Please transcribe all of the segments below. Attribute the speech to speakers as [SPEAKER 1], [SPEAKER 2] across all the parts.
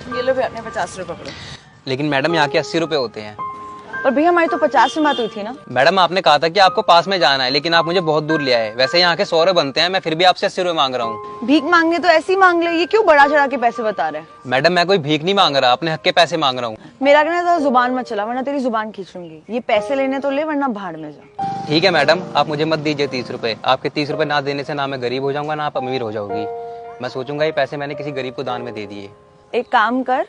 [SPEAKER 1] ये लो भैया, अपने 50 रुपए पकड़ो।
[SPEAKER 2] लेकिन मैडम यहाँ के 80 रुपए होते हैं।
[SPEAKER 1] पर भैया हमारी तो 50 में बात हुई थी ना।
[SPEAKER 2] मैडम आपने कहा था कि आपको पास में जाना है, लेकिन आप मुझे बहुत दूर ले आए। वैसे यहाँ के 100 रुपए बनते हैं, मैं फिर भी आपसे 80 रुपए मांग रहा हूँ।
[SPEAKER 1] भीख मांगने तो ऐसे ही मांग ले, ये क्यों बड़ा चढ़ा के पैसे बता रहे हैं?
[SPEAKER 2] मैडम मैं कोई भीख नहीं मांग रहा, अपने हक के पैसे मांग रहा हूँ।
[SPEAKER 1] मेरा कहना था जुबान मत चला, वरना तेरी जुबान खींचूंगी। ये पैसे लेने तो ले, वरना भाड़ में जा।
[SPEAKER 2] ठीक है मैडम, आप मुझे मत दीजिए 30 रुपए। आपके 30 रुपए ना देने से ना मैं गरीब हो जाऊंगा ना आप अमीर हो जाओगी। मैं सोचूंगा ये पैसे मैंने किसी गरीब को दान में दे दिए।
[SPEAKER 1] एक काम कर,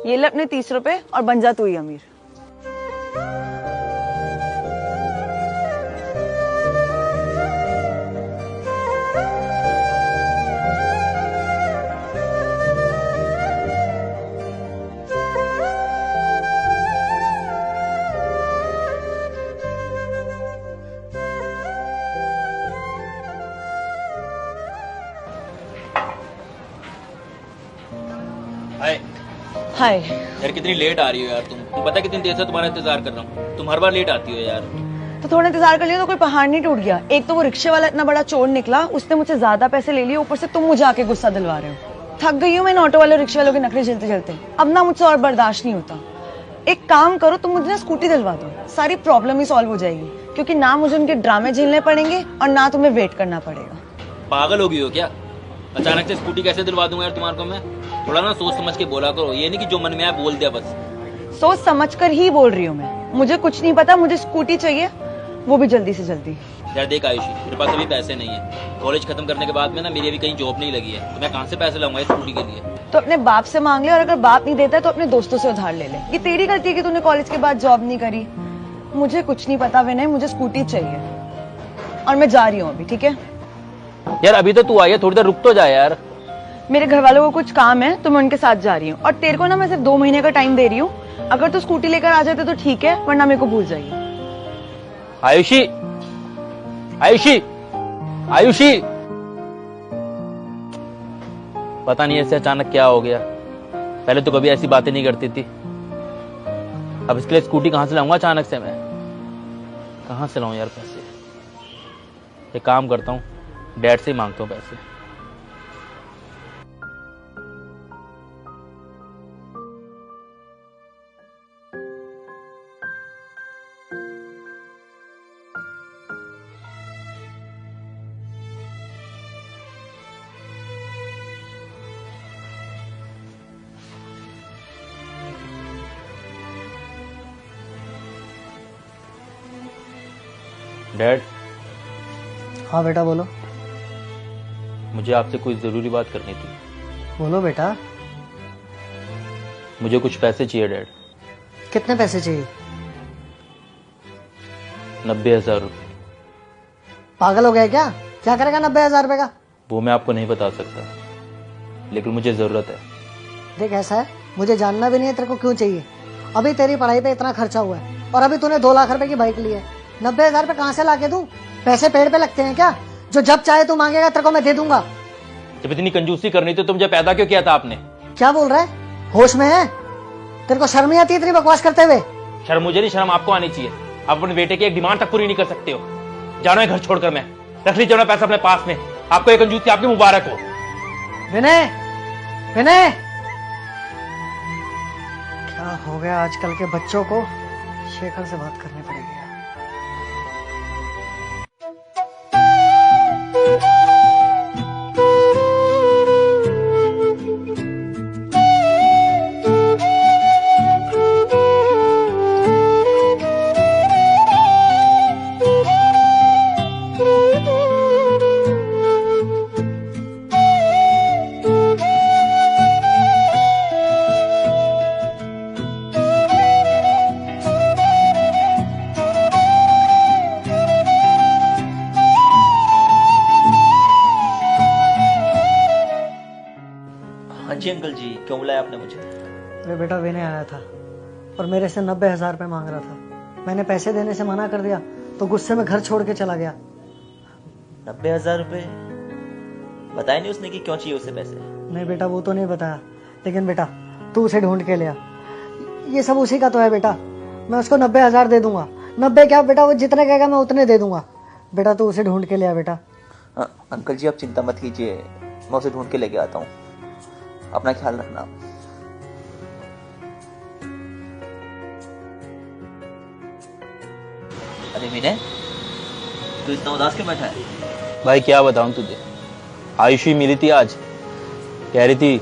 [SPEAKER 1] ये ले अपने 30 रुपए और बन जा तू ही अमीर।
[SPEAKER 3] हाय
[SPEAKER 1] हाय।
[SPEAKER 3] यार कितनी लेट आ रही हो यार तुम पता है कितनी देर से तुम्हारा इंतजार कर रहा हूँ। तुम हर बार लेट आती हो यार।
[SPEAKER 1] तो थोड़ा इंतजार कर लिया तो कोई पहाड़ नहीं टूट गया। एक तो वो रिक्शे वाला इतना बड़ा चोर निकला, उसने मुझसे ज्यादा पैसे ले लिए, ऊपर से तुम मुझे आके गुस्सा दिलवा रहे हो। थक गई हूँ मैं ऑटो वाले रिक्शे वालों के नखरे चलते चलते। अब ना मुझसे और बर्दाश्त नहीं होता। एक काम करो, तुम मुझे ना स्कूटी दिलवा दो, सारी प्रॉब्लम ही सॉल्व हो जाएगी। क्योंकि ना मुझे उनके ड्रामे झेलने पड़ेंगे और ना तुम्हें वेट करना पड़ेगा।
[SPEAKER 3] पागल हो गई हो क्या? अचानक से स्कूटी कैसे दिलवा दूंगा यार तुम्हारे को मैं? थोड़ा ना सोच समझ के बोला करो, ये नहीं कि जो मन में आया बोल दिया बस।
[SPEAKER 1] सोच समझ कर ही बोल रही हूँ मैं। मुझे कुछ नहीं पता, मुझे स्कूटी चाहिए, वो भी जल्दी से जल्दी।
[SPEAKER 3] यार देख आयुषी, मेरे पास अभी पैसे नहीं है। कॉलेज खत्म करने के बाद में ना मेरी अभी कहीं जॉब नहीं लगी है, तो मैं कहाँ से पैसे लाऊंगा इस स्कूटी के लिए?
[SPEAKER 1] तो अपने बाप से मांग ले, और अगर बाप नहीं देता है तो अपने दोस्तों से उधार ले ले। ये तेरी गलती है कि तूने कॉलेज के बाद जॉब नहीं करी। मुझे कुछ नहीं पता विनय, मुझे स्कूटी चाहिए और मैं जा रही हूँ अभी। ठीक है
[SPEAKER 3] यार अभी तो तू आई है, थोड़ी देर रुक तो जा यार।
[SPEAKER 1] मेरे घर वालों को कुछ काम है तो मैं उनके साथ जा रही हूँ। और तेरे को ना मैं सिर्फ 2 महीने का टाइम दे रही हूँ। अगर तू स्कूटी लेकर आ जाते तो ठीक है, वरना मेरे को भूल जाइए।
[SPEAKER 3] आयुषी, आयुषी, आयुषी, पता नहीं ऐसे अचानक क्या हो गया। पहले तो कभी ऐसी बातें नहीं करती थी। अब इसके लिए स्कूटी कहां से लाऊंगा अचानक से? मैं कहां से लाऊं यार पैसे? एक काम करता हूँ, डैड से ही मांगता हूँ पैसे। डैड।
[SPEAKER 4] हाँ बेटा बोलो।
[SPEAKER 3] मुझे आपसे कोई जरूरी बात करनी थी।
[SPEAKER 4] बोलो बेटा।
[SPEAKER 3] मुझे कुछ पैसे चाहिए डैड।
[SPEAKER 4] कितने पैसे चाहिए?
[SPEAKER 3] 90,000 रुपये।
[SPEAKER 4] पागल हो गया क्या? क्या करेगा 90,000 रुपए का?
[SPEAKER 3] वो मैं आपको नहीं बता सकता, लेकिन मुझे जरूरत है।
[SPEAKER 4] देख ऐसा है, मुझे जानना भी नहीं है तेरे को क्यों चाहिए। अभी तेरी पढ़ाई पे इतना खर्चा हुआ है और अभी तूने 2 लाख रुपए की बाइक ली है। 90,000 रुपए कहाँ से ला के दूं? पैसे पेड़ पे लगते हैं क्या? जो जब चाहे तू मांगेगा तेरे को मैं दे दूंगा।
[SPEAKER 3] जब इतनी कंजूसी करनी थी तो मुझे पैदा क्यों किया था आपने?
[SPEAKER 4] क्या बोल रहा है? होश में है? तेरे को शर्म नहीं आती इतनी बकवास करते हुए?
[SPEAKER 3] शर्म मुझे नहीं, शर्म आपको आनी चाहिए। आप अपने बेटे की एक डिमांड तक पूरी नहीं कर सकते हो। जानो है घर छोड़कर, मैं रख लीजिए अपना पैसा अपने पास में। आपको एक कंजूसी आपकी मुबारक हो।
[SPEAKER 4] विनय, विनय, क्या हो गया आजकल के बच्चों को? शेखर से बात करनी पड़ेगी।
[SPEAKER 5] हाँ जी अंकल जी, क्यों बुलाया आपने मुझे?
[SPEAKER 4] अरे बेटा विनय आया था और मेरे से 90,000 रुपए मांग रहा था। मैंने पैसे देने से मना कर दिया तो गुस्से में घर छोड़ के चला गया।
[SPEAKER 5] 90,000 रुपए? बताया नहीं उसने कि क्यों चाहिए उसे पैसे?
[SPEAKER 4] नहीं बेटा वो तो नहीं बताया, लेकिन बेटा तू उसे ढूंढ के ले आ। ये सब उसी का तो है बेटा। मैं उसको 90,000 दे दूंगा। 90 क्या बेटा, वो जितने कहेगा मैं उतने दे दूंगा। बेटा तू उसे ढूंढ के ले आ बेटा।
[SPEAKER 5] अंकल जी आप चिंता मत कीजिए, मैं उसे ढूंढ के लेके आता हूँ। अपना ख्याल रखना। अरे विनय, तू इतना उदास क्यों बैठा है?
[SPEAKER 3] भाई क्या बताऊं तुझे, आयुषी मिली थी आज, कह रही थी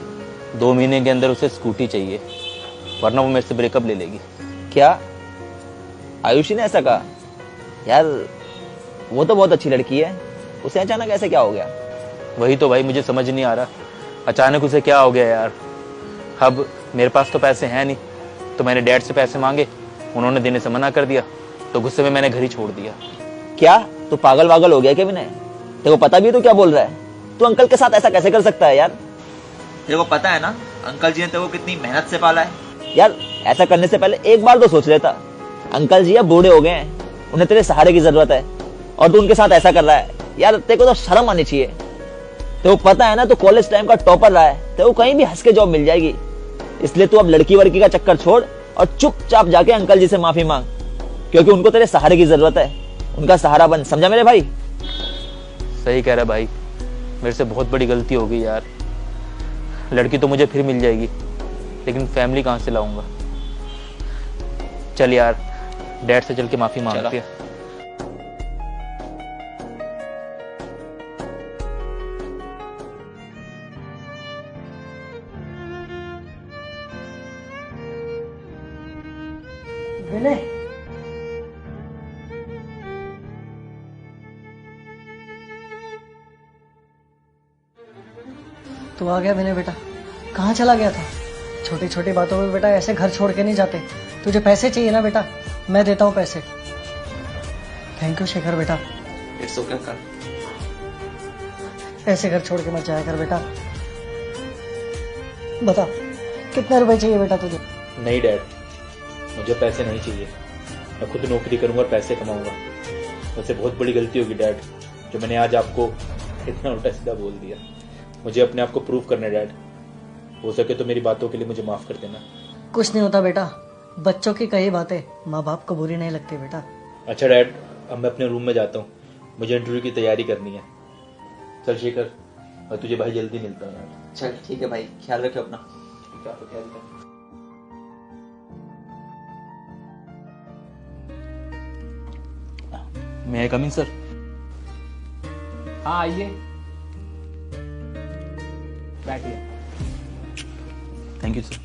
[SPEAKER 3] 2 महीने के अंदर उसे स्कूटी चाहिए वरना वो मेरे से ब्रेकअप ले लेगी।
[SPEAKER 5] क्या आयुषी ने ऐसा कहा? यार वो तो बहुत अच्छी लड़की है, उसे अचानक ऐसे क्या हो गया?
[SPEAKER 3] वही तो भाई मुझे समझ नहीं आ रहा, अचानक उसे क्या हो गया यार। अब मेरे पास तो पैसे हैं नहीं, तो मैंने डैड से पैसे मांगे, उन्होंने देने से मना कर दिया, तो गुस्से में मैंने घर ही छोड़ दिया।
[SPEAKER 5] क्या तू पागल वागल हो गया क्या विनय? तेरे को पता भी है तू क्या बोल रहा है? तू अंकल के साथ ऐसा कैसे कर सकता है यार? तेरे को पता है ना अंकल जी ने तेरे को कितनी मेहनत से पाला है। यार ऐसा करने से पहले एक बार तो सोच लेता। अंकल जी अब बूढ़े हो गए हैं, उन्हें तेरे सहारे की जरूरत है और तू उनके साथ ऐसा कर रहा है। यार तेरे को तो शर्म आनी चाहिए। तेरे को पता है ना तू कॉलेज टाइम का टॉपर रहा है, तेरे को कहीं भी हंस के जॉब मिल जाएगी। इसलिए तू अब लड़की वड़की का चक्कर छोड़ और चुपचाप जाके अंकल जी से माफी मांग, क्योंकि उनको तेरे सहारे की जरूरत है। उनका सहारा बन, समझा मेरे भाई?
[SPEAKER 3] सही कह रहा भाई, मेरे से बहुत बड़ी गलती हो गई यार। लड़की तो मुझे फिर मिल जाएगी, लेकिन फैमिली कहाँ से लाऊंगा। चल यार डैड से चल के माफी मांगते हैं।
[SPEAKER 4] विनय, तू आ गया विनय बेटा? कहाँ चला गया था? छोटी छोटी बातों में बेटा ऐसे घर छोड़ के नहीं जाते। तुझे पैसे चाहिए ना बेटा, मैं देता हूँ पैसे। थैंक यू शेखर बेटा।
[SPEAKER 5] It's okay uncle.
[SPEAKER 4] ऐसे घर छोड़ के मत जाया कर बेटा। बता कितने रुपए चाहिए बेटा तुझे?
[SPEAKER 3] नहीं डैड, मुझे पैसे नहीं चाहिए, मैं खुद नौकरी करूंगा और पैसे कमाऊंगा। वैसे बहुत बड़ी गलती होगी डैड, जो मैंने आज आपको इतना उल्टा सीधा बोल दिया। मुझे अपने आप को प्रूव करना है डैड, हो सके तो मेरी बातों के लिए मुझे माफ कर देना।
[SPEAKER 4] कुछ नहीं होता बेटा, बच्चों की कई बातें माँ बाप को बुरी नहीं लगती बेटा।
[SPEAKER 3] अच्छा डैड, अब मैं अपने रूम में जाता हूँ, मुझे इंटरव्यू की तैयारी करनी है। चल शेखर, मैं तुझे भाई जल्दी मिलता हूँ यार।
[SPEAKER 5] चल ठीक है भाई, ख्याल रखो अपना।
[SPEAKER 3] क्या तो ख्याल कर। May I come in, sir?
[SPEAKER 6] हाँ आइए, बैठिए।
[SPEAKER 3] Thank you, sir.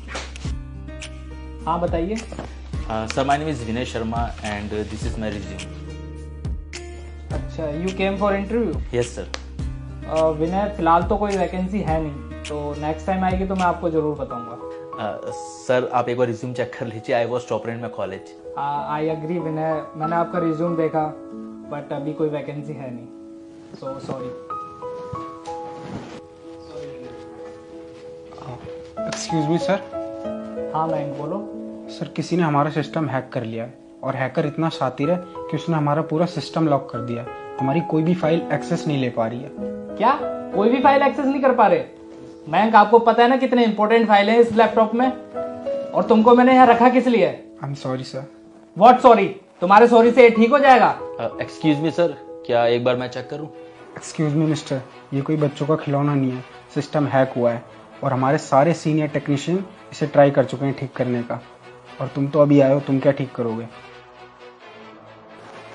[SPEAKER 6] हाँ बताइए।
[SPEAKER 3] Sir, my name is Vinay Sharma and this is my resume.
[SPEAKER 6] अच्छा, you came for interview?
[SPEAKER 3] Yes, sir.
[SPEAKER 6] विनय फिलहाल तो कोई वैकेंसी है नहीं, तो नेक्स्ट टाइम आएगी तो मैं आपको जरूर बताऊंगा।
[SPEAKER 3] सर आप एक बार रिज्यूम चेक कर लीजिए, I was topper in my college.
[SPEAKER 6] I agree Vinay, मैंने आपका रिज्यूम देखा बट अभी कोई वैकेंसी है नहीं, so sorry.
[SPEAKER 7] Excuse me sir.
[SPEAKER 6] हाँ मैम बोलो।
[SPEAKER 7] सर किसी ने हमारा सिस्टम हैक कर लिया है और हैकर इतना शातिर है कि उसने हमारा पूरा सिस्टम लॉक कर दिया। हमारी कोई भी फाइल एक्सेस नहीं ले पा रही है।
[SPEAKER 6] क्या कोई भी फाइल एक्सेस नहीं कर पा रहे? मैम आपको पता है ना कितने इंपॉर्टेंट फाइल हैं इस लैपटॉप में, और तुमको मैंने यहाँ रखा किस लिए?
[SPEAKER 7] I am sorry sir.
[SPEAKER 6] What sorry? तुम्हारे सॉरी से ये ठीक हो जाएगा?
[SPEAKER 3] एक्सक्यूज मी सर, क्या एक बार मैं चेक करूं?
[SPEAKER 7] एक्सक्यूज मी मिस्टर, ये कोई बच्चों का खिलौना नहीं है। सिस्टम हैक हुआ है और हमारे सारे सीनियर टेक्नीशियन इसे ट्राई कर चुके हैं ठीक करने का, और तुम तो अभी आए हो, तुम क्या ठीक करोगे?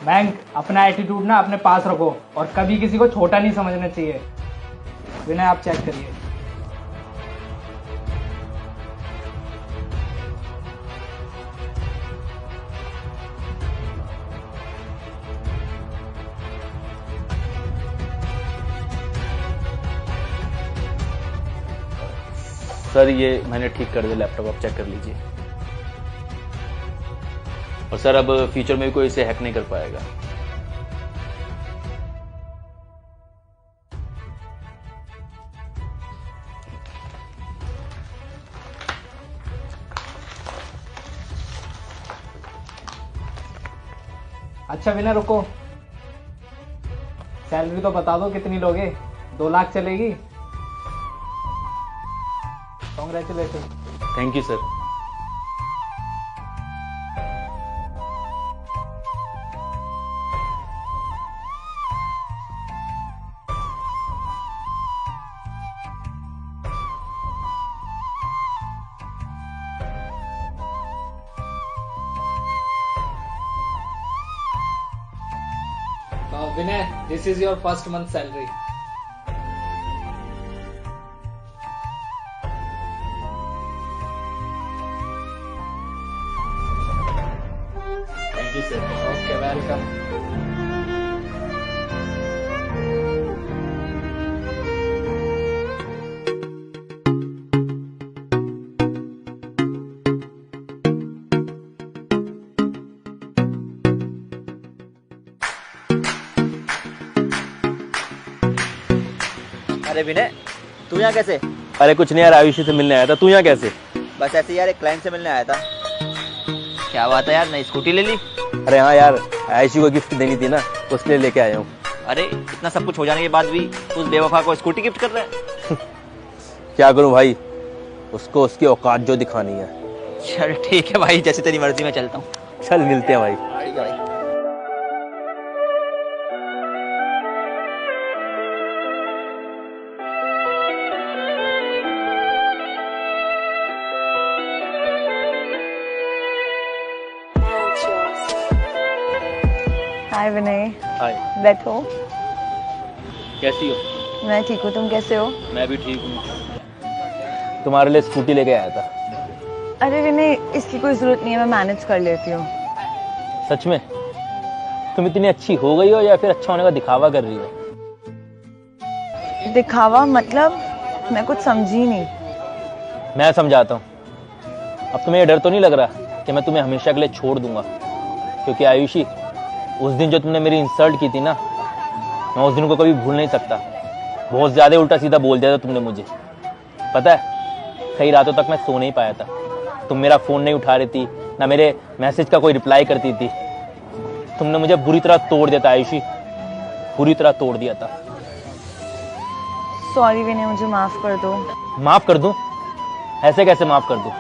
[SPEAKER 6] बैंक अपना एटीट्यूड ना अपने पास रखो और कभी किसी को छोटा नहीं समझना चाहिए। विनय आप चेक करिए।
[SPEAKER 3] सर ये मैंने ठीक कर दिया लैपटॉप, आप चेक कर लीजिए। और सर अब फ्यूचर में भी कोई इसे हैक नहीं कर पाएगा।
[SPEAKER 6] अच्छा विनय रुको, सैलरी तो बता दो कितनी लोगे? 2 लाख चलेगी? Congratulation.
[SPEAKER 3] Thank you sir.
[SPEAKER 6] Vinay, this is your first month salary.
[SPEAKER 3] Thank you sir.
[SPEAKER 6] Okay, welcome.
[SPEAKER 5] अरे विनय, तू यहाँ कैसे?
[SPEAKER 3] अरे कुछ नहीं यार, आयुषी से मिलने आया था। तू यहाँ कैसे?
[SPEAKER 5] बस ऐसे यार, एक क्लाइंट से मिलने आया था। क्या बात है यार, नई स्कूटी ले ली?
[SPEAKER 3] अरे हाँ यार, आयुषी को गिफ्ट देनी थी ना, उसके लिए लेके आया हूँ।
[SPEAKER 5] अरे इतना सब कुछ हो जाने के बाद भी उस बेवफा को स्कूटी गिफ्ट कर रहे हैं?
[SPEAKER 3] क्या करूँ भाई, उसको उसकी औकात जो दिखानी है।
[SPEAKER 5] चल ठीक है भाई, जैसे तेरी मर्जी, में चलता हूँ।
[SPEAKER 3] चल मिलते हैं भाई।
[SPEAKER 5] ठीक है भाई।
[SPEAKER 1] हाय विनय,
[SPEAKER 3] हाय,
[SPEAKER 1] बैठो।
[SPEAKER 3] कैसी हो?
[SPEAKER 1] मैं ठीक हूँ, तुम कैसे हो?
[SPEAKER 3] मैं भी ठीक हूँ। तुम्हारे लिए स्कूटी लेके आया था।
[SPEAKER 1] अरे विनय, इसकी कोई जरूरत नहीं है, मैं मैनेज कर लेती हूँ।
[SPEAKER 3] सच में? तुम इतनी अच्छी हो गई हो या फिर अच्छा होने का दिखावा कर रही हो?
[SPEAKER 1] दिखावा मतलब? मैं कुछ समझी नहीं।
[SPEAKER 3] मैं समझाता हूँ। अब तुम्हें ये डर तो नहीं लग रहा कि मैं तुम्हें हमेशा के लिए छोड़ दूंगा? क्योंकि आयुषी, उस दिन जो तुमने मेरी इंसल्ट की थी ना, मैं उस दिन को कभी भूल नहीं सकता। बहुत ज्यादा उल्टा सीधा बोल दिया था तुमने मुझे, पता है? कई रातों तक मैं सो नहीं पाया था। तुम मेरा फोन नहीं उठा रही थी, ना मेरे मैसेज का कोई रिप्लाई करती थी। तुमने मुझे बुरी तरह तोड़ दिया था आयुषी, बुरी तरह तोड़ दिया था।
[SPEAKER 1] सॉरी विनय, मुझे माफ कर दो।
[SPEAKER 3] माफ कर दूं? ऐसे कैसे माफ कर दूं?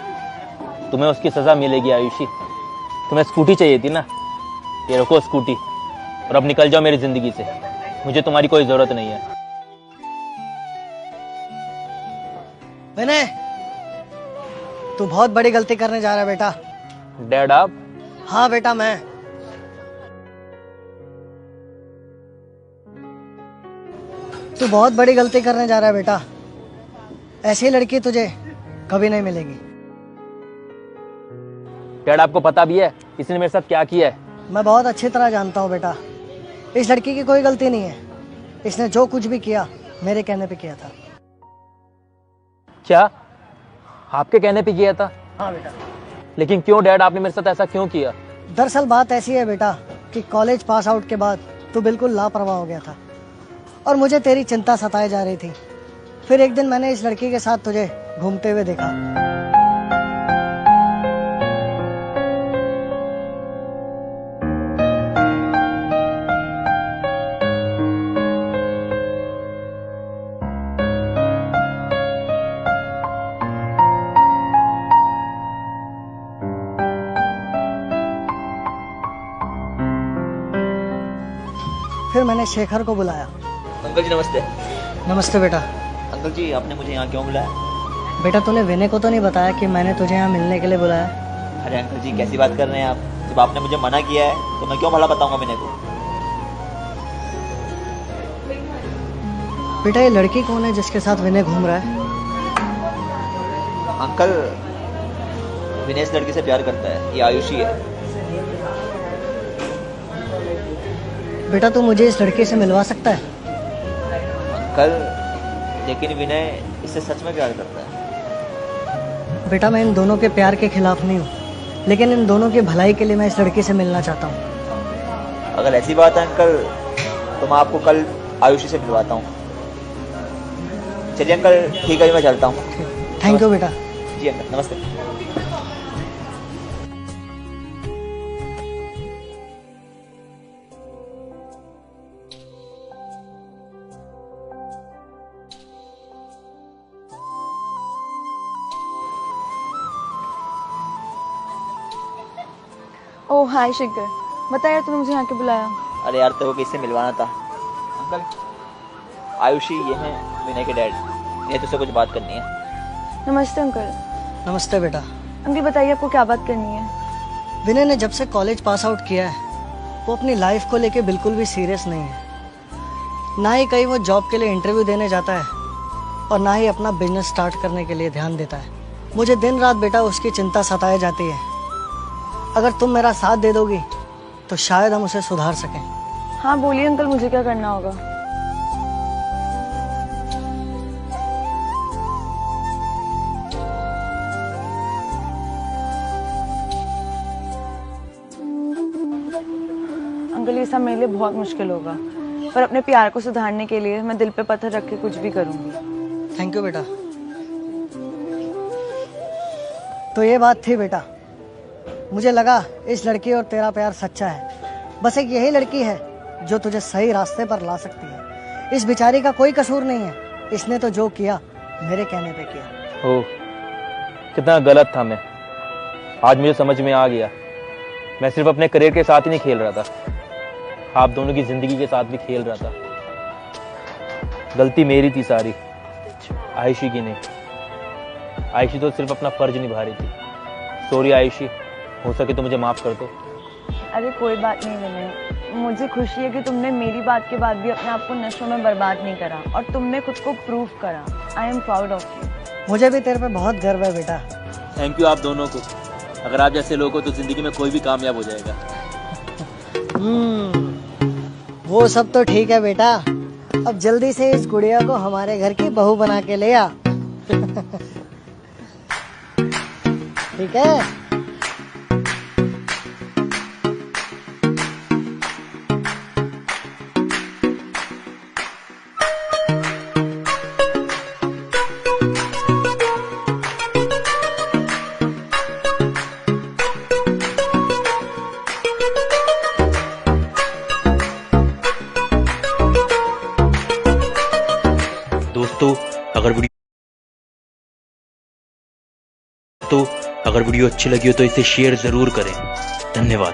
[SPEAKER 3] तुम्हें उसकी सजा मिलेगी आयुषी। तुम्हें स्कूटी चाहिए थी ना, ये रखो स्कूटी, और अब निकल जाओ मेरी जिंदगी से। मुझे तुम्हारी कोई जरूरत नहीं है।
[SPEAKER 4] विनय, तू बहुत बड़ी गलती करने जा रहा है बेटा।
[SPEAKER 3] डैड आप?
[SPEAKER 4] हाँ बेटा, मैं। तू बहुत बड़ी गलती करने जा रहा है बेटा। ऐसी लड़की तुझे कभी नहीं मिलेगी।
[SPEAKER 3] डैड, आपको पता भी है इसने मेरे साथ क्या किया है?
[SPEAKER 4] मैं बहुत अच्छी तरह जानता हूँ बेटा, इस लड़की की कोई गलती नहीं है। इसने जो कुछ भी किया मेरे कहने पे किया था।
[SPEAKER 3] क्या आपके कहने पे किया था?
[SPEAKER 4] हाँ बेटा।
[SPEAKER 3] लेकिन क्यों डैड, आपने मेरे साथ ऐसा क्यों किया?
[SPEAKER 4] दरअसल बात ऐसी है बेटा कि कॉलेज पास आउट के बाद तू बिल्कुल लापरवाह हो गया था और मुझे तेरी चिंता सताए जा रही थी। फिर एक दिन मैंने इस लड़की के साथ तुझे घूमते हुए देखा। फिर मैंने शेखर को बुलाया।
[SPEAKER 5] अंकल जी नमस्ते।
[SPEAKER 4] नमस्ते बेटा।
[SPEAKER 5] अंकल जी, आपने मुझे यहाँ क्यों बुलाया?
[SPEAKER 4] बेटा, तूने विनय को तो नहीं बताया कि मैंने तुझे यहाँ मिलने के लिए बुलाया?
[SPEAKER 5] अरे अंकल जी, कैसी बात कर रहे हैं आप? जब आपने मुझे मना किया है तो मैं क्यों भला बताऊंगा विनय को?
[SPEAKER 4] बेटा, ये लड़की कौन है जिसके साथ विनय घूम रहा है?
[SPEAKER 5] अंकल, विनय इस लड़की से प्यार करता है, ये आयुषी है।
[SPEAKER 4] बेटा, तू मुझे इस लड़के से मिलवा सकता है?
[SPEAKER 5] अंकल, लेकिन विनय इससे सच में प्यार करता है।
[SPEAKER 4] बेटा, मैं इन दोनों के प्यार के खिलाफ नहीं हूँ, लेकिन इन दोनों की भलाई के लिए मैं इस लड़के से मिलना चाहता हूँ।
[SPEAKER 5] अगर ऐसी बात है अंकल, तो मैं आपको कल आयुषी से मिलवाता हूँ। चलिए अंकल, ठीक है, मैं चलता हूँ।
[SPEAKER 4] थैंक यू बेटा।
[SPEAKER 5] जी अंकल, नमस्ते।
[SPEAKER 1] ओह हाय शिखर, बता यार, तूने मुझे यहाँ क्यों बुलाया?
[SPEAKER 5] अरे यार, तेरे को किससे मिलवाना था? अंकल, आयुषी ये हैं विनय के डैड। इन्हें तुझसे कुछ बात करनी है।
[SPEAKER 1] नमस्ते अंकल।
[SPEAKER 4] नमस्ते बेटा।
[SPEAKER 1] अंकल बताइए, आपको क्या बात करनी है?
[SPEAKER 4] विनय ने जब से कॉलेज पास आउट किया है वो अपनी लाइफ को लेके बिल्कुल भी सीरियस नहीं है। ना ही कहीं वो जॉब के लिए इंटरव्यू देने जाता है और ना ही अपना बिजनेस स्टार्ट करने के लिए ध्यान देता है। मुझे दिन रात बेटा उसकी चिंता सताए जाती है। अगर तुम मेरा साथ दे दोगी तो शायद हम उसे सुधार सकें।
[SPEAKER 1] हाँ बोलिए अंकल, मुझे क्या करना होगा? अंकल ये सब मेरे लिए बहुत मुश्किल होगा, पर अपने प्यार को सुधारने के लिए मैं दिल पे पत्थर रख के कुछ भी करूंगी।
[SPEAKER 4] थैंक यू बेटा। तो ये बात थी बेटा, मुझे लगा इस लड़की और तेरा प्यार सच्चा है। बस एक यही लड़की है जो तुझे सही रास्ते पर ला सकती है। इस बेचारी का कोई कसूर नहीं है, इसने तो जो किया मेरे कहने पे किया।
[SPEAKER 3] ओह, कितना गलत था मैं। आज मुझे समझ में आ गया। मैं सिर्फ अपने करियर के साथ ही नहीं खेल रहा था, आप दोनों की जिंदगी के साथ भी खेल रहा था। गलती मेरी थी सारी, आयुषी की नहीं। आयुषी तो सिर्फ अपना फर्ज निभा रही थी। सॉरी आयुषी, हो सके तो मुझे माफ कर दो।
[SPEAKER 1] अरे कोई बात नहीं विनय, मुझे खुशी है कि तुमने मेरी बात के बाद भी अपने आप को नशों में बर्बाद नहीं करा और तुमने खुद को प्रूव करा। I am proud of you.
[SPEAKER 4] मुझे भी तेरे पे बहुत गर्व है बेटा।
[SPEAKER 3] थैंक यू आप दोनों को। अगर आप जैसे लोग हो तो जिंदगी में कोई भी कामयाब हो जाएगा।
[SPEAKER 4] वो सब तो ठीक है बेटा, अब जल्दी से इस गुड़िया को हमारे घर की बहू बना के ले आ। ठीक है।
[SPEAKER 3] दोस्तों अगर वीडियो अच्छी लगी हो तो इसे शेयर जरूर करें। धन्यवाद।